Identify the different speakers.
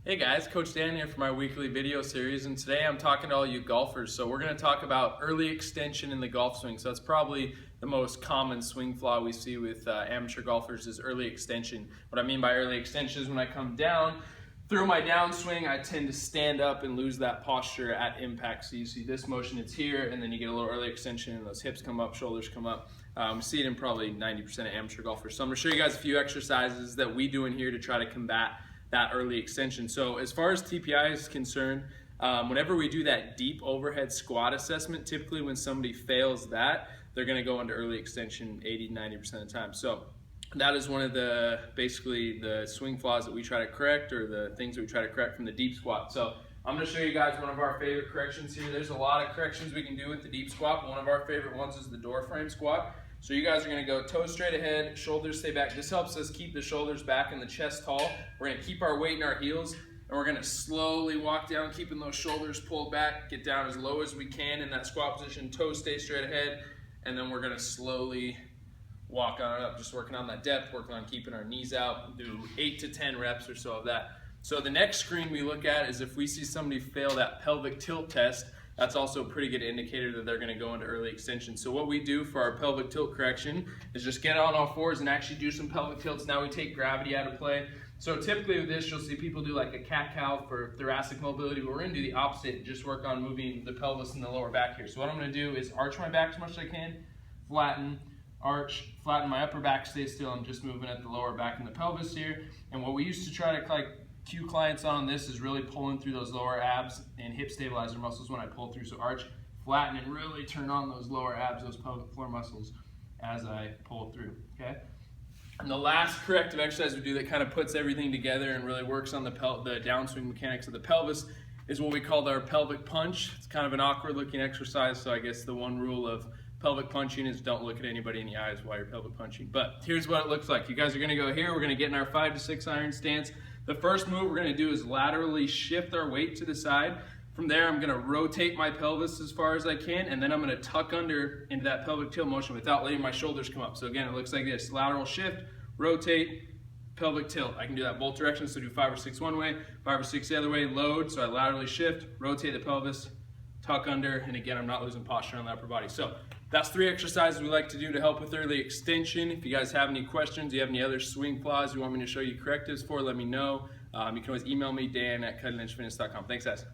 Speaker 1: Hey guys, Coach Dan here for my weekly video series, and today I'm talking to all you golfers. So we're going to talk about early extension in the golf swing. So that's probably the most common swing flaw we see with amateur golfers is early extension. What I mean by early extension is when I come down, through my downswing, I tend to stand up and lose that posture at impact. So you see this motion, it's here, and then you get a little early extension and those hips come up, shoulders come up. We see it in probably 90% of amateur golfers. So I'm going to show you guys a few exercises that we do in here to try to combat that early extension. So as far as TPI is concerned, whenever we do that deep overhead squat assessment, typically when somebody fails that, they're gonna go into early extension 80-90% of the time. So that is one of the, basically the swing flaws that we try to correct, or the things that we try to correct from the deep squat. So I'm gonna show you guys one of our favorite corrections here. There's a lot of corrections we can do with the deep squat, but one of our favorite ones is the door frame squat. So you guys are gonna go toes straight ahead, shoulders stay back. This helps us keep the shoulders back and the chest tall. We're gonna keep our weight in our heels, and we're gonna slowly walk down, keeping those shoulders pulled back, get down as low as we can in that squat position, toes stay straight ahead, and then we're gonna slowly walk on it up, just working on that depth, working on keeping our knees out, do 8 to 10 reps or so of that. So the next screen we look at is if we see somebody fail that pelvic tilt test. That's also a pretty good indicator that they're going to go into early extension. So what we do for our pelvic tilt correction is just get on all fours and actually do some pelvic tilts. Now we take gravity out of play. So typically with this, you'll see people do like a cat-cow for thoracic mobility, but we're going to do the opposite and just work on moving the pelvis and the lower back here. So what I'm going to do is arch my back as much as I can, flatten, arch, flatten my upper back, stay still. I'm just moving at the lower back and the pelvis here. And what we used to try to cue clients on this is really pulling through those lower abs and hip stabilizer muscles when I pull through. So arch, flatten, and really turn on those lower abs, those pelvic floor muscles as I pull through, okay? And the last corrective exercise we do that kind of puts everything together and really works on the downswing mechanics of the pelvis is what we call our pelvic punch. It's kind of an awkward looking exercise, so I guess the one rule of pelvic punching is don't look at anybody in the eyes while you're pelvic punching. But here's what it looks like. You guys are gonna go here, we're gonna get in our 5 to 6 iron stance. The first move we're gonna do is laterally shift our weight to the side. From there, I'm gonna rotate my pelvis as far as I can, and then I'm gonna tuck under into that pelvic tilt motion without letting my shoulders come up. So again, it looks like this: lateral shift, rotate, pelvic tilt. I can do that both directions, so do 5 or 6 one way, 5 or 6 the other way, load. So I laterally shift, rotate the pelvis, tuck under, and again, I'm not losing posture on the upper body. So that's 3 exercises we like to do to help with early extension. If you guys have any questions, you have any other swing flaws you want me to show you correctives for, let me know. You can always email me, Dan@cuttingedgefitness.com. Thanks, guys.